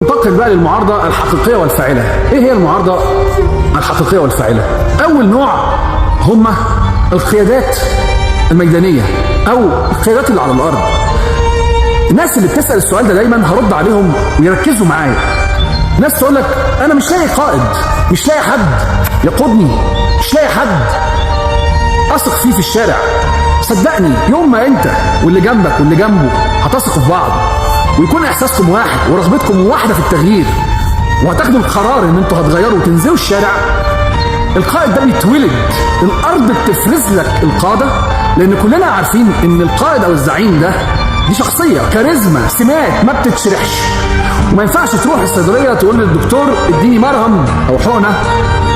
ننتقل بقى للمعارضة الحقيقية والفاعلة. ايه هي المعارضة الحقيقية والفاعلة؟ اول نوع هم القيادات الميدانية او القيادات اللي على الارض. الناس اللي بتسأل السؤال ده دايما هرد عليهم ويركزوا معايا. ناس تقول لك انا مش لاقي قائد، مش لاقي حد يقودني، مش لاقي حد اثق فيه في الشارع. صدقني يوم ما انت واللي جنبك واللي جنبه هتثقوا في بعض ويكون احساسكم واحد ورغبتكم واحده في التغيير وهتاخدوا القرار ان انتوا هتغيروا وتنزلوا الشارع، القائد ده بيتولد. الارض بتفرز لك القاده، لان كلنا عارفين ان القائد او الزعيم ده دي شخصيه، كاريزما، سمات ما بتتشرحش. وما ينفعش تروح الصيدليه تقول للدكتور اديني مرهم او حقنه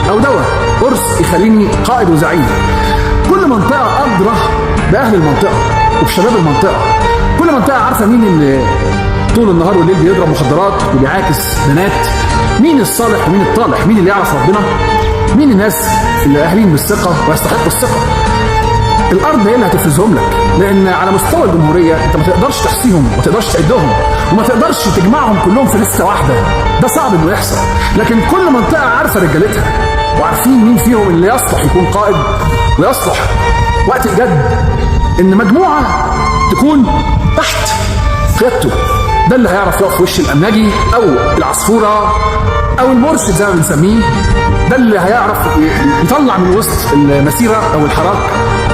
او دواء قرص يخليني قائد وزعيم. كل منطقه ادرى باهل المنطقه وبشباب المنطقه. كل منطقه عارفه مين اللي طول النهار والليل بيضرب مخدرات وبيعاكس بنات، مين الصالح ومين الطالح، مين اللي يعرف ربنا، مين الناس اللي اهلين بالثقه ويستحقوا الثقه. الارض هي اللي هتفرزهم لك، لان على مستوى الجمهوريه انت ما تقدرش تحصيهم وما تقدرش تعدهم وما تقدرش تجمعهم كلهم في لسته واحده، ده صعب انه يحصل. لكن كل منطقه عارفه رجالتها وعارفين مين فيهم اللي يصلح يكون قائد ويصلح وقت الجد ان مجموعه تكون تحت قيادته. ده اللي هيعرف يقف في وش الامنجي او العصفوره او المرشد زي ما بنسميه. ده اللي هيعرف يطلع من وسط المسيره او الحراك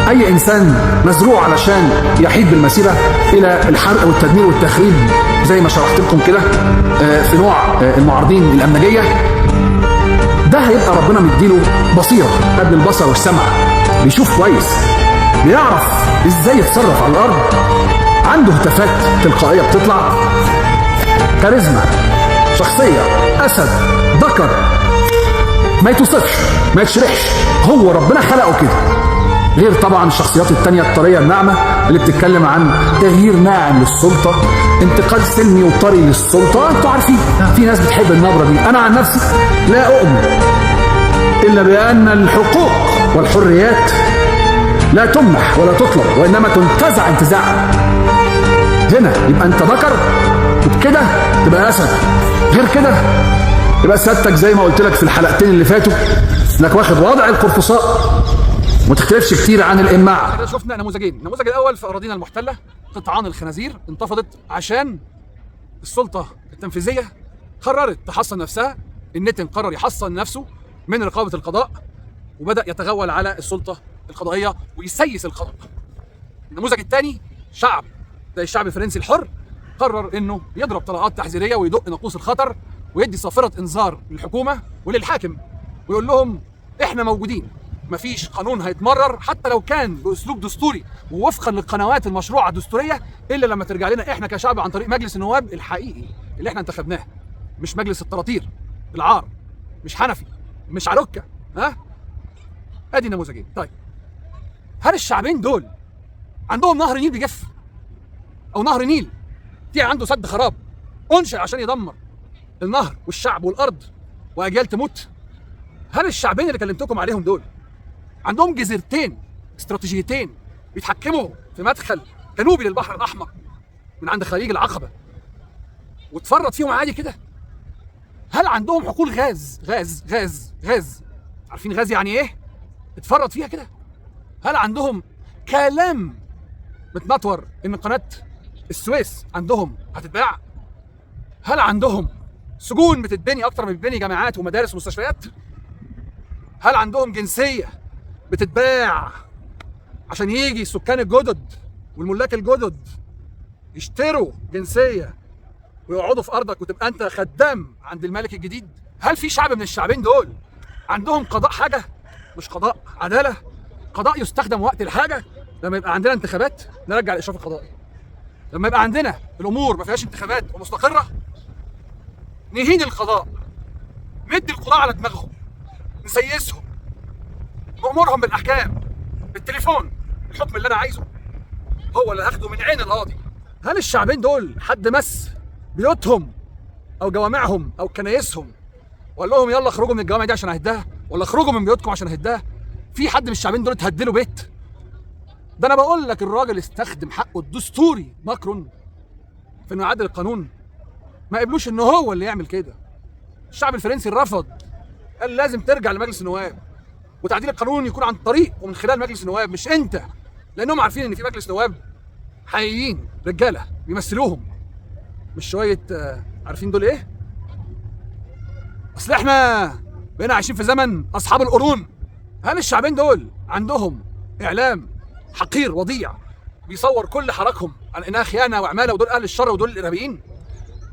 اي انسان مزروع علشان يحيد بالمسيره الى الحرق والتدمير والتخريب زي ما شرحت لكم كده في نوع المعارضين الامنجيه. ده هيبقى ربنا مديله بصيره قبل البصر والسمع، بيشوف كويس، بيعرف ازاي يتصرف على الارض، عنده هتافات تلقائيه بتطلع، كاريزما، شخصيه، اسد، ذكر، ما يتوصفش ما يتشرحش، هو ربنا خلقه كده. غير طبعا الشخصيات التانية الطرية الناعمة اللي بتتكلم عن تغيير ناعم للسلطة، انتقال سلمي وطري للسلطة. انتوا عارفين في ناس بتحب النبرة دي. انا عن نفسي لا اؤمن الا بان الحقوق والحريات لا تمنح ولا تطلب وانما تنتزع انتزاعا. هنا يبقى انت ذكر وبكده تبقى اسد، غير كده يبقى سيادتك زي ما قلت لك في الحلقتين اللي فاتوا انك واخد وضع القرفصاء وما تختلفش كتير عن الاماع. شفنا نموذجين. النموذج الاول في اراضينا المحتله قطعان الخنازير انتفضت عشان السلطه التنفيذيه قررت تحصن نفسها. النتن قرر يحصن نفسه من رقابه القضاء وبدا يتغول على السلطه القضائيه ويسيس القضاء. النموذج الثاني شعب زي الشعب الفرنسي الحر قرر انه يضرب طلقات تحذيريه ويدق ناقوس الخطر ويدي صافره انذار للحكومه وللحاكم ويقول لهم احنا موجودين، مفيش قانون هيتمرر حتى لو كان باسلوب دستوري ووفقا للقنوات المشروعه الدستوريه الا لما ترجع لنا احنا كشعب عن طريق مجلس النواب الحقيقي اللي احنا انتخبناه، مش مجلس الطراطير العار، مش حنفي، مش علوكه. ادي نموذجين. طيب هل الشعبين دول عندهم نهر نيل بيجف او نهر نيل في عنده سد خراب انشئ عشان يدمر النهر والشعب والارض واجيال تموت؟ هل الشعبين اللي كلمتكم عليهم دول عندهم جزيرتين استراتيجيتين بيتحكموا في مدخل جنوبي للبحر الاحمر من عند خليج العقبه وتفرط فيهم عادي كده؟ هل عندهم حقول غاز غاز غاز غاز؟ عارفين غاز يعني ايه؟ اتفرط فيها كده؟ هل عندهم كلام متنطور ان قناه السويس عندهم هتتباع؟ هل عندهم سجون بتتبني اكتر ما بتبني جامعات ومدارس ومستشفيات؟ هل عندهم جنسيه بتتباع عشان يجي السكان الجدد والملاك الجدد يشتروا جنسيه ويقعدوا في ارضك وتبقى انت خدام عند الملك الجديد؟ هل في شعب من الشعبين دول عندهم قضاء حاجه؟ مش قضاء عداله، قضاء يستخدم وقت الحاجه. لما يبقى عندنا انتخابات نرجع الاشراف القضائي، لما يبقى عندنا الامور ما فيهاش انتخابات ومستقره نهين القضاء، ندي القضاء على دماغهم، نسيسهم، نأمرهم بالاحكام بالتليفون. الحكم اللي انا عايزه هو اللي هاخده من عين القاضي. هل الشعبين دول حد مس بيوتهم او جوامعهم او كنايسهم وقال لهم يلا اخرجوا من الجوامع دي عشان اهدها، ولا اخرجوا من بيوتكم عشان اهدها؟ في حد من الشعبين دول اتهدله بيت؟ ده انا بقول لك الراجل استخدم حقه الدستوري ماكرون في انه يعدل القانون ما قبلوش ان هو اللي يعمل كده. الشعب الفرنسي رفض، قال لازم ترجع لمجلس النواب، وتعديل القانون يكون عن طريق ومن خلال مجلس النواب مش انت، لانهم عارفين ان في مجلس نواب حقيقيين رجاله بيمثلوهم، مش شويه عارفين دول ايه؟ اصل احنا بقينا عايشين في زمن اصحاب القرون. هل الشعبين دول عندهم اعلام حقير وضيع بيصور كل حركهم على انها خيانه وعماله ودول اهل الشر ودول الارهابيين؟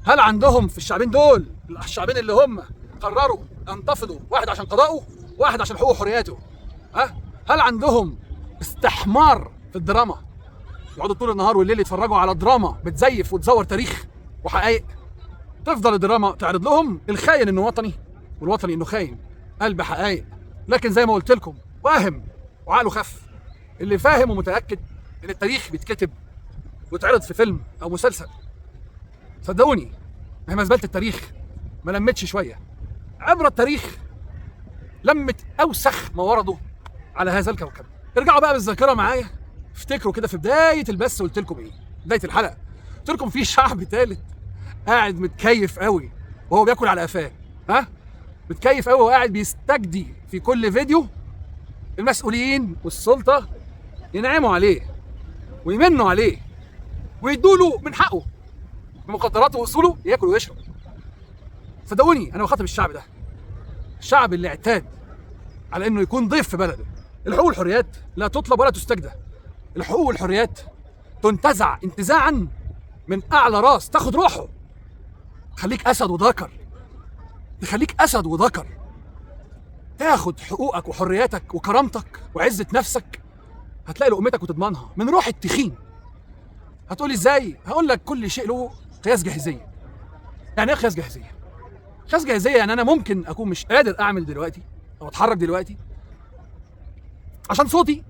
هل عندهم في الشعبين دول، الشعبين اللي هم قرروا ينتفضوا، واحد عشان قضائه واحد عشان حقوق وحرياته، هل عندهم استحمار في الدراما يقعدوا طول النهار والليل يتفرجوا على دراما بتزيف وتزور تاريخ وحقائق؟ تفضل الدراما تعرض لهم الخاين انه وطني والوطني انه خاين، قلب حقائق. لكن زي ما قلت لكم، واهم وعقله خف. اللي فاهم ومتاكد ان التاريخ بيتكتب ويتعرض في فيلم او مسلسل، صدقوني مهما زباله التاريخ ما لمتش شويه. عبر التاريخ لمت اوسخ ما ورده على هذا الكوكب. ارجعوا بقى بالذاكره معايا، افتكروا كده في بدايه البث قلت لكم ايه؟ بدايه الحلقه قلت لكم في شعب ثالث قاعد متكيف قوي وهو بياكل على قفاه، متكيف قوي وقاعد بيستجدي في كل فيديو المسؤولين والسلطه ينعموا عليه ويمنوا عليه ويدوا له من حقه بمقدراته واصوله ياكل ويشرب. صدقوني انا بخاطب الشعب ده، الشعب اللي اعتاد على انه يكون ضيف في بلده. الحقوق والحريات لا تطلب ولا تستجدى. الحقوق والحريات تنتزع انتزاعا من اعلى راس، تاخد روحه. خليك اسد وذكر، تخليك اسد وذكر، تاخد حقوقك وحرياتك وكرامتك وعزه نفسك، هتلاقي لقمتك وتضمنها من روح التخين. هتقولي ازاي؟ هقول لك كل شيء له قياس جاهزيه. يعني ايه قياس جاهزيه؟ قياس جاهزيه يعني انا ممكن اكون مش قادر اعمل دلوقتي او اتحرك دلوقتي عشان صوتي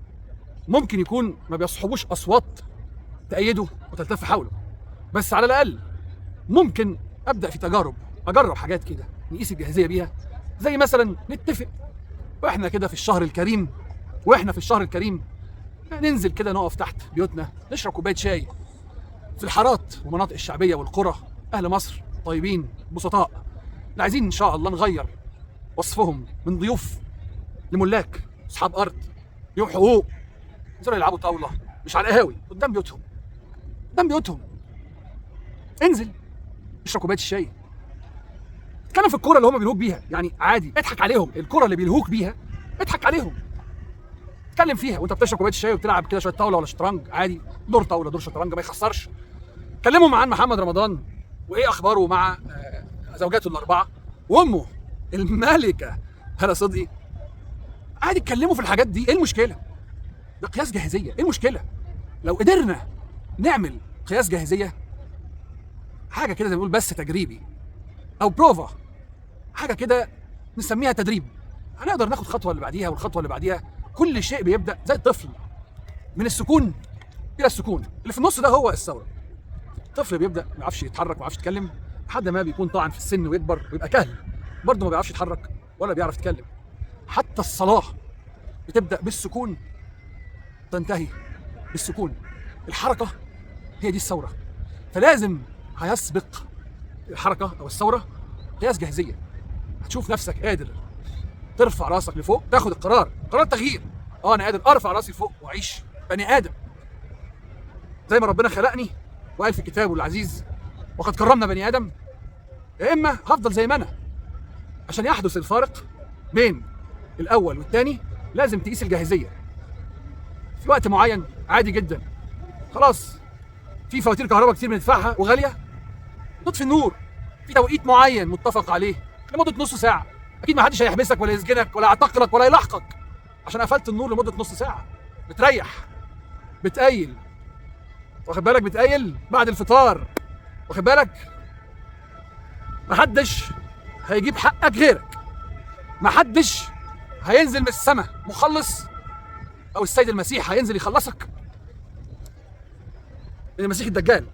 ممكن يكون ما بيصحبوش اصوات تأيده وتلتف حوله، بس على الاقل ممكن ابدا في تجارب، اجرب حاجات كده نقيس الجاهزيه بيها. زي مثلا نتفق واحنا كده في الشهر الكريم، ننزل كده نقف تحت بيوتنا نشرب كوبايه شاي في الحارات والمناطق الشعبيه والقرى. اهل مصر طيبين بسطاء، عايزين ان شاء الله نغير وصفهم من ضيوف لملاك اصحاب ارض ليهم حقوق، ينزلوا يلعبوا طاوله مش على القهاوي قدام بيوتهم. انزل اشرب كوبايه الشاي، اتكلم في الكوره اللي هم بيلهوك بيها، يعني عادي اضحك عليهم. الكوره اللي بيلهوك بيها اضحك عليهم، اتكلم فيها وانت بتشرب كوبايه الشاي وبتلعب كده شويه طاوله ولا شطرنج عادي، دور طاوله دور شطرنج ما يخسرش. كلمهم عن محمد رمضان وايه اخباره مع زوجاته الاربعه وامه الملكه هلا صدقي. عادي اتكلموا في الحاجات دي، ايه المشكله؟ ده قياس جاهزيه، ايه المشكله؟ لو قدرنا نعمل قياس جاهزيه، حاجه كده زي ما بنقول بس تجريبي او بروفا، حاجه كده نسميها تدريب، هنقدر ناخد خطوه اللي بعديها والخطوه اللي بعديها. كل شيء بيبدا زي الطفل من السكون الى السكون، اللي في النص ده هو الثوره. الطفل بيبدا ما يعرفش يتحرك ما يعرفش يتكلم لحد ما بيكون طبعا في السن ويكبر ويبقى كهل، برضه ما بيعرفش يتحرك ولا بيعرف يتكلم. حتى الصلاه بتبدا بالسكون تنتهي بالسكون. الحركه هي دي الثوره، فلازم هيسبق الحركه او الثوره قياس جاهزيه. هتشوف نفسك قادر ترفع راسك لفوق، تاخد قرار تغيير. انا قادر ارفع راسي لفوق واعيش بني ادم زي ما ربنا خلقني وقال في كتابه العزيز وقد كرمنا بني ادم، يا اما هفضل زي ما انا. عشان يحدث الفارق بين الاول والثاني لازم تقيس الجاهزيه. في وقت معين عادي جدا، خلاص في فواتير كهرباء كتير بندفعها وغاليه، نطفي النور في توقيت معين متفق عليه لمده نص ساعه. اكيد ما حدش هيحبسك ولا يسجنك ولا يعتقلك ولا يلاحقك عشان قفلت النور لمده نص ساعه. بتريح، بتقيل، واخد بالك؟ بتقيل بعد الفطار، واخد بالك؟ محدش هيجيب حقك غيرك، محدش هينزل من السماء مخلص او السيد المسيح هينزل يخلصك. المسيح الدجال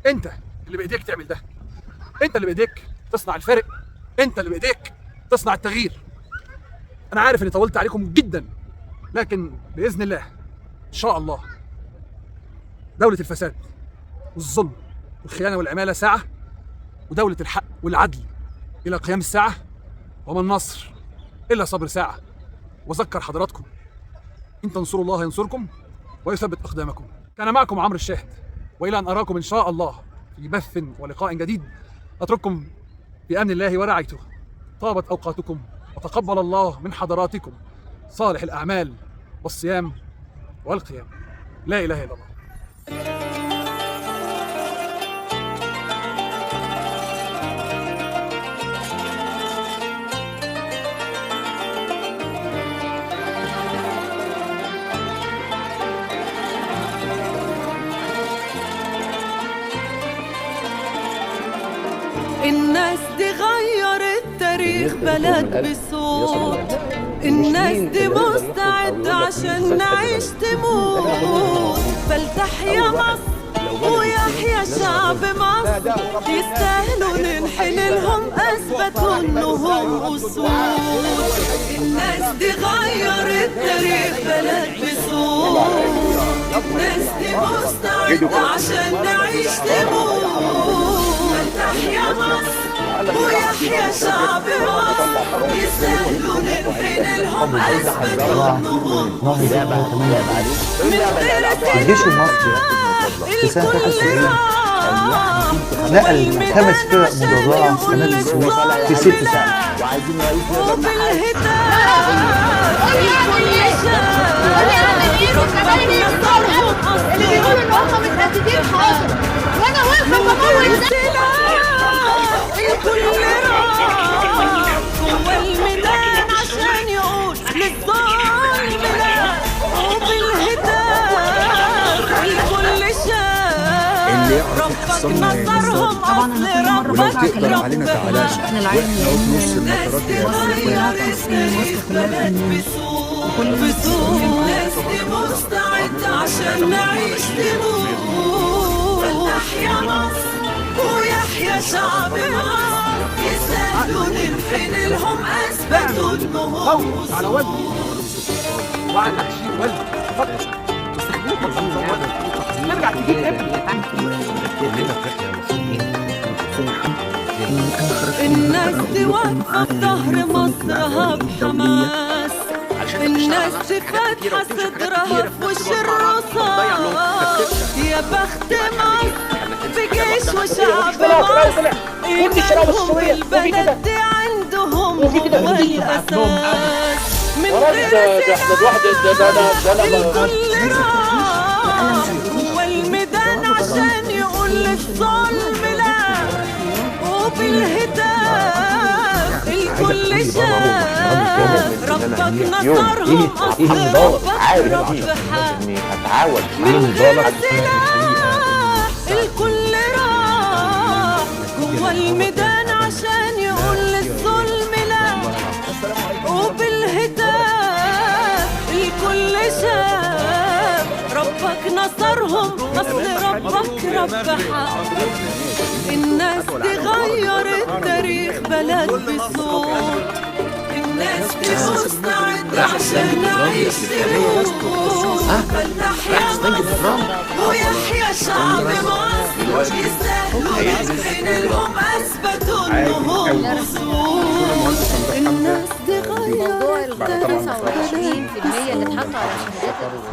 انت اللي بايديك تعمل ده، انت اللي بايديك تصنع الفارق، انت اللي بايديك تصنع التغيير. انا عارف اني طولت عليكم جدا، لكن باذن الله ان شاء الله دولة الفساد والظلم والخيانة والعمالة ساعة ودولة الحق والعدل إلى قيام الساعة، وما النصر إلا صبر ساعة. وذكر حضراتكم إن تنصروا الله ينصركم ويثبت أقدامكم. كان معكم عمرو الشاهد، وإلى أن أراكم إن شاء الله في بث ولقاء جديد، أترككم بأمن الله ورعايته. طابت أوقاتكم وتقبل الله من حضراتكم صالح الأعمال والصيام والقيام. لا إله إلا الله. الناس دي غيرت تاريخ بلد بصوت، الناس دي مستعدة عشان نعيش تموت. فلتحيا مصر ويحيا شعب مصر، يستاهلوا ننحن لهم، أثبتوا إنهم أسود. الناس دي غيرت تاريخ بلد بصوت، الناس دي مستعدة عشان نعيش تموت. فلتحيا مصر ويحيا شعب مصر، يستاهلوا ننحن لهم، أثبتوا إنهم الجيش المصري في سنة 73 نقل 5 فرق مدرعة قناة السويس في 6 ساعات. اللي بيقول ان هم مترتبين حاضر وانا واقفه بمول الكل راح جوه الميدان عشان يقول للظالم لا، وبالهتاف الكل شاف ربك نصرهم. اصل ربك تقدر علينا تعالاش احنا العالم ناس تغير التاريخ بلد بسوق ناس دي مستعدة عشان نعيش تموت. فلتحيا مصر ويحيا شعب مصر، يستاهلوا ننحن لهم، أثبتوا إنهم على ولد وعلى عشير ولد نرجع تجيب ابني. الناس دي واقفة في ظهر مصرها بحماس، الناس دي فاتحة صدرها في وش الرصاص. يا بخت مصر بجيش وشعب مصر، إيمانهم البلد دي عندهم هو الأساس. من غير سلاح الكل راح جوه الميدان عشان يقول للظلم لا، وبالهتاف الكل شاف ربك نصرهم. أصل ربك رب حق من غير سلاح الكل راح جوه الميدان عشان يقول للظلم لا، وبالهتاف الكل شاف ربك نصرهم. أصل ربك رب حق. الناس دي غيرت تاريخ بلد بصوت، الناس دي مستعدة عشان نعيش تموت. فلتحيا مصر ويحيا شعب مصر، يستاهلوا ننحن لهم، أثبتوا إنهم أسود. الناس دي غيرت الموضوع ال تاريخ 25% اللي اتحطوا على شهادات